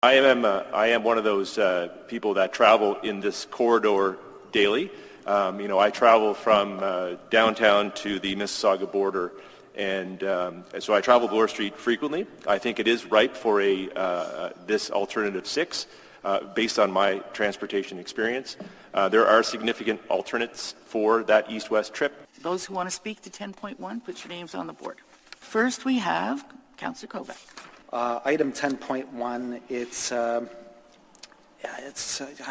I am one of those people that travel in this corridor daily. I travel from downtown to the Mississauga border, and so I travel Bloor Street frequently. I think it is ripe for this alternative 6, based on my transportation experience. There are significant alternates for that east-west trip. Those who want to speak to 10.1, put your names on the board. First, we have Councillor Kovac. Item 10.1, it's I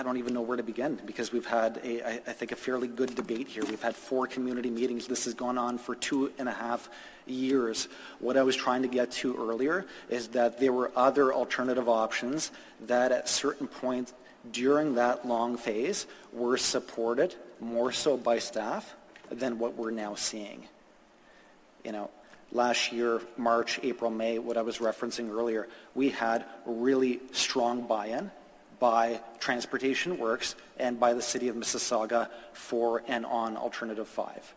don't even know where to begin, because we've had I think a fairly good debate here. We've had 4 community meetings. This has gone on for 2.5 years. What I was trying to get to earlier is that there were other alternative options that at certain points during that long phase were supported more so by staff than what we're now seeing. Last year, March, April, May, what I was referencing earlier, we had really strong buy-in by Transportation Works and by the City of Mississauga for and on Alternative 5.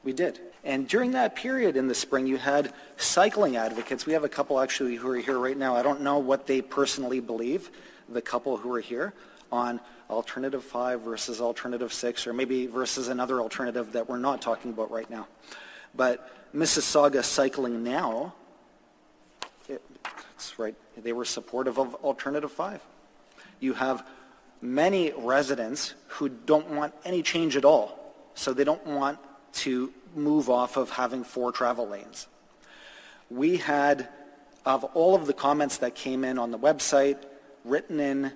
We did. And during that period in the spring, you had cycling advocates. We have a couple actually who are here right now. I don't know what they personally believe, the couple who are here, on Alternative 5 versus Alternative 6, or maybe versus another alternative that we're not talking about right now. But Mississauga Cycling Now, that's right, they were supportive of Alternative 5. You have many residents who don't want any change at all, so they don't want to move off of having 4 travel lanes. We had, of all of the comments that came in on the website, written in,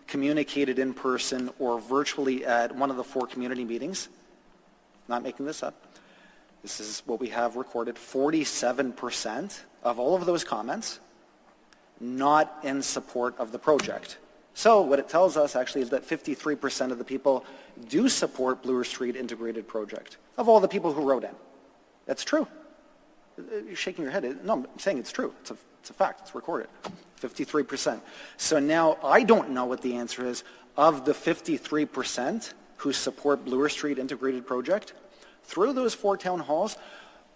communicated in person, or virtually at one of the 4 community meetings, not making this up, this is what we have recorded, 47% of all of those comments not in support of the project. So what it tells us actually is that 53% of the people do support Bloor Street Integrated Project, of all the people who wrote in. That's true. You're shaking your head. No, I'm saying it's true. It's a fact. It's recorded. 53%. So now I don't know what the answer is. Of the 53% who support Bloor Street Integrated Project, through those 4 town halls,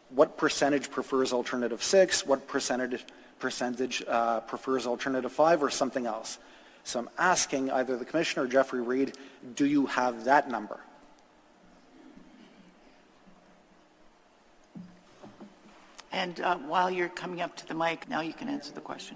what percentage prefers Alternative 6, what percentage prefers Alternative 5, or something else? So I'm asking either the Commissioner or Jeffrey Reid, do you have that number? And while you're coming up to the mic, now you can answer the question.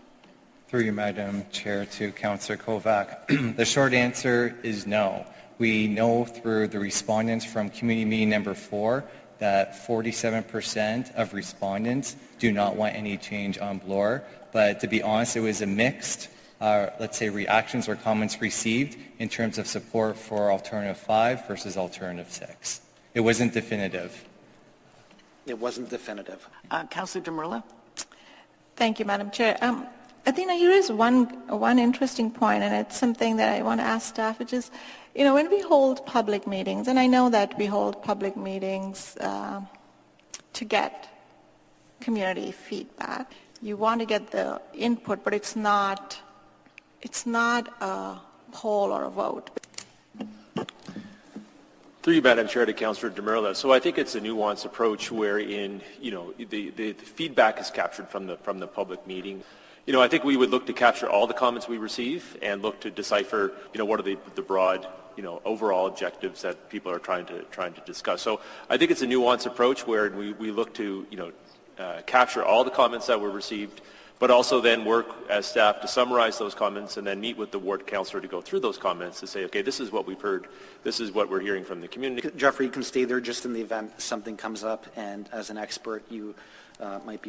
Through you, Madam Chair, to Councillor Kovac. The short answer is no. We know through the respondents from community meeting number 4 that 47% of respondents do not want any change on Bloor. But to be honest, it was a mixed, let's say, reactions or comments received in terms of support for Alternative 5 versus Alternative 6. It wasn't definitive. It wasn't definitive. Councillor Demerla. Thank you, Madam Chair. Athena, here is one interesting point, and it's something that I want to ask staff, which is, when we hold public meetings, and I know that we hold public meetings to get community feedback, you want to get the input, but it's not a poll or a vote. Through you, Madam Chair, to Councillor Demerla. So I think it's a nuanced approach wherein, the feedback is captured from the public meeting. I think we would look to capture all the comments we receive and look to decipher, what are the broad, overall objectives that people are trying to discuss. So I think it's a nuanced approach where we look to, capture all the comments that were received, but also then work as staff to summarize those comments and then meet with the ward councillor to go through those comments to say, okay, this is what we've heard, this is what we're hearing from the community. Jeffrey, you can stay there just in the event something comes up, and as an expert, it might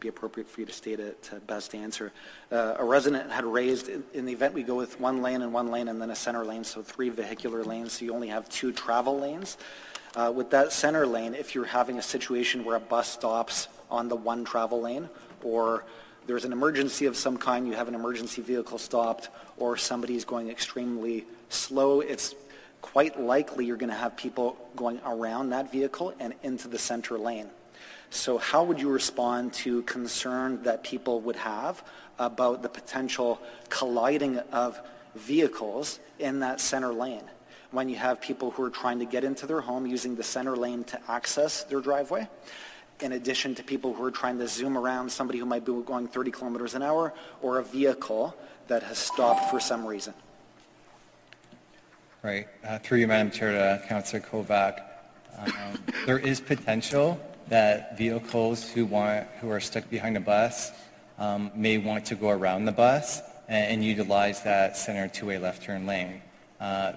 be appropriate for you to stay to best answer. A resident had raised, in the event we go with 1 lane and then a center lane, so 3 vehicular lanes, so you only have 2 travel lanes. With that center lane, if you're having a situation where a bus stops on the 1 travel lane, or there's an emergency of some kind, you have an emergency vehicle stopped, or somebody's going extremely slow, it's quite likely you're going to have people going around that vehicle and into the center lane. So how would you respond to concern that people would have about the potential colliding of vehicles in that center lane when you have people who are trying to get into their home using the center lane to access their driveway, in addition to people who are trying to zoom around somebody who might be going 30 kilometers an hour, or a vehicle that has stopped for some reason. Right. Through you, Madam Chair, to Councillor Kovac. There is potential that vehicles who are stuck behind a bus may want to go around the bus and utilize that center two-way left turn lane.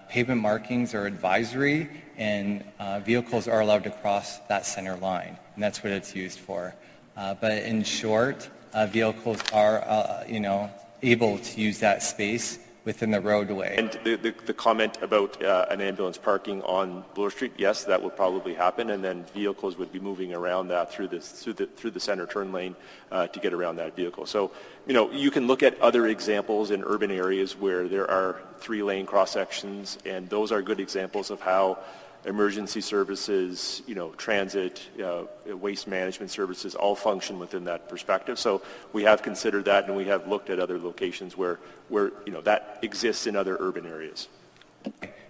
Pavement markings are advisory, and vehicles are allowed to cross that center line, and that's what it's used for. But in short, vehicles are, able to use that space within the roadway. And the comment about an ambulance parking on Bloor Street, yes, that would probably happen, and then vehicles would be moving around that through the center turn lane to get around that vehicle. So, you can look at other examples in urban areas where there are 3-lane cross sections, and those are good examples of how emergency services, transit, waste management services all function within that perspective. So we have considered that, and we have looked at other locations where that exists in other urban areas.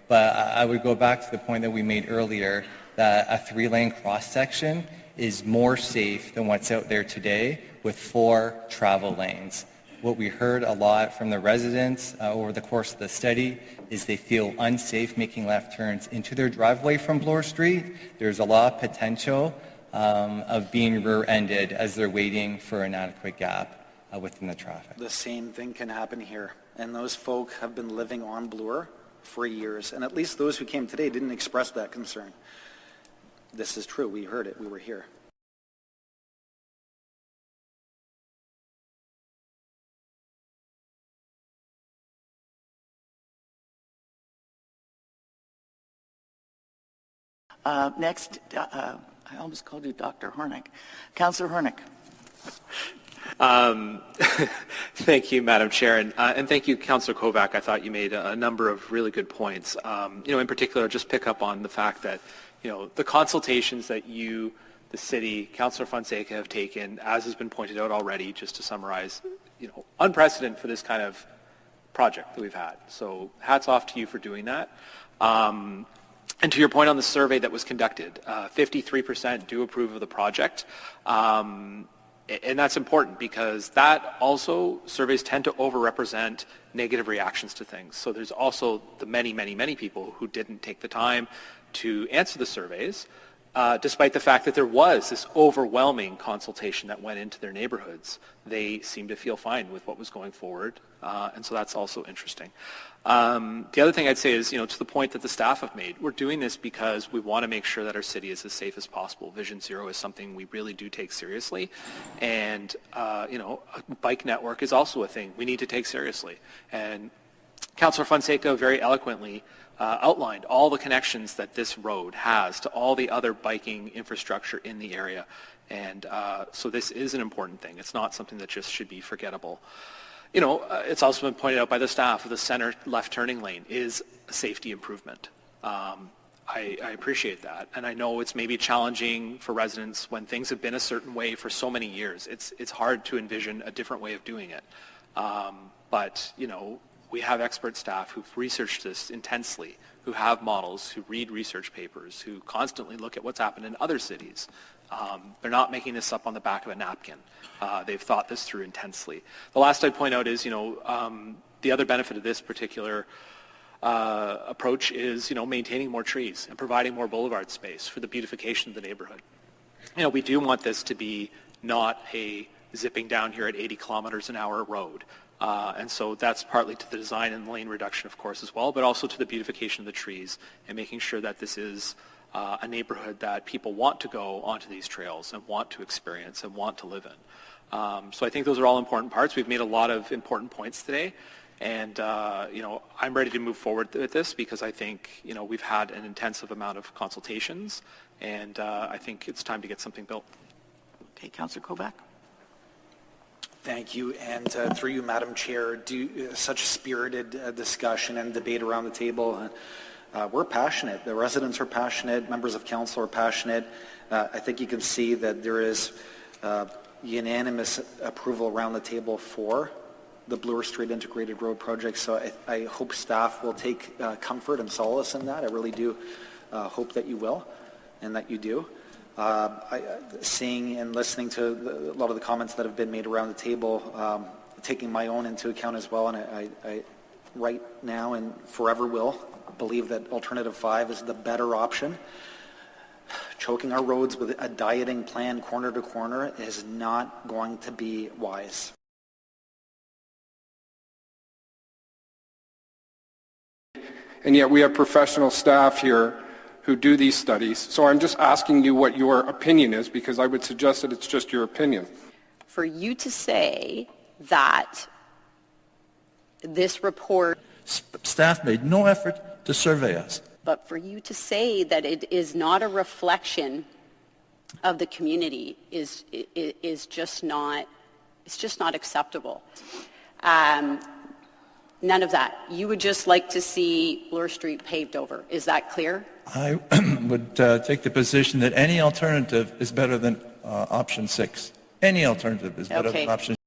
But I would go back to the point that we made earlier, that a 3-lane cross-section is more safe than what's out there today with 4 travel lanes. What we heard a lot from the residents over the course of the study is they feel unsafe making left turns into their driveway from Bloor Street. There's a lot of potential of being rear-ended as they're waiting for an adequate gap within the traffic. The same thing can happen here. And those folk have been living on Bloor for years. And at least those who came today didn't express that concern. This is true. We heard it. We were here. Next, I almost called you Dr. Hornick. Councillor Hornick. Thank you, Madam Chair, and thank you, Councillor Kovac. I thought you made a number of really good points. In particular, just pick up on the fact that, the consultations that you, the city, Councillor Fonseca have taken, as has been pointed out already, just to summarize, unprecedented for this kind of project that we've had. So hats off to you for doing that. And to your point on the survey that was conducted, 53% do approve of the project. And that's important because that also, surveys tend to overrepresent negative reactions to things. So there's also the many, many, many people who didn't take the time to answer the surveys, despite the fact that there was this overwhelming consultation that went into their neighborhoods. They seemed to feel fine with what was going forward, and so that's also interesting. The other thing I'd say is, to the point that the staff have made, we're doing this because we want to make sure that our city is as safe as possible. Vision Zero is something we really do take seriously, and a bike network is also a thing we need to take seriously. And Councillor Fonseca very eloquently outlined all the connections that this road has to all the other biking infrastructure in the area. And so this is an important thing. It's not something that just should be forgettable. It's also been pointed out by the staff, the center left turning lane is a safety improvement. I appreciate that. And I know it's maybe challenging for residents when things have been a certain way for so many years. It's hard to envision a different way of doing it. But we have expert staff who've researched this intensely, who have models, who read research papers, who constantly look at what's happened in other cities. They're not making this up on the back of a napkin. They've thought this through intensely. The last I'd point out is, the other benefit of this particular approach is, maintaining more trees and providing more boulevard space for the beautification of the neighborhood. We do want this to be not a zipping down here at 80 kilometers an hour road. And so that's partly to the design and lane reduction, of course, as well, but also to the beautification of the trees and making sure that this is a neighborhood that people want to go onto these trails and want to experience and want to live in. So I think those are all important parts. We've made a lot of important points today. And, I'm ready to move forward with this because I think, we've had an intensive amount of consultations, and I think it's time to get something built. Okay, Councillor Kovac. Thank you, and through you, Madam Chair, such spirited discussion and debate around the table. We're passionate. The residents are passionate. Members of council are passionate. I think you can see that there is unanimous approval around the table for the Bloor Street Integrated Road Project. So I hope staff will take comfort and solace in that. I really do hope that you will, and that you do. Seeing and listening to a lot of the comments that have been made around the table, taking my own into account as well, and I right now and forever will believe that alternative 5 is the better option. Choking our roads with a dieting plan corner to corner is not going to be wise. And yet we have professional staff here who do these studies. So I'm just asking you what your opinion is, because I would suggest that it's just your opinion. For you to say that this report... Staff made no effort to survey us. But for you to say that it is not a reflection of the community is just not, it's just not acceptable. None of that. You would just like to see Bloor Street paved over. Is that clear? I would take the position that any alternative is better than option 6. Any alternative is better than option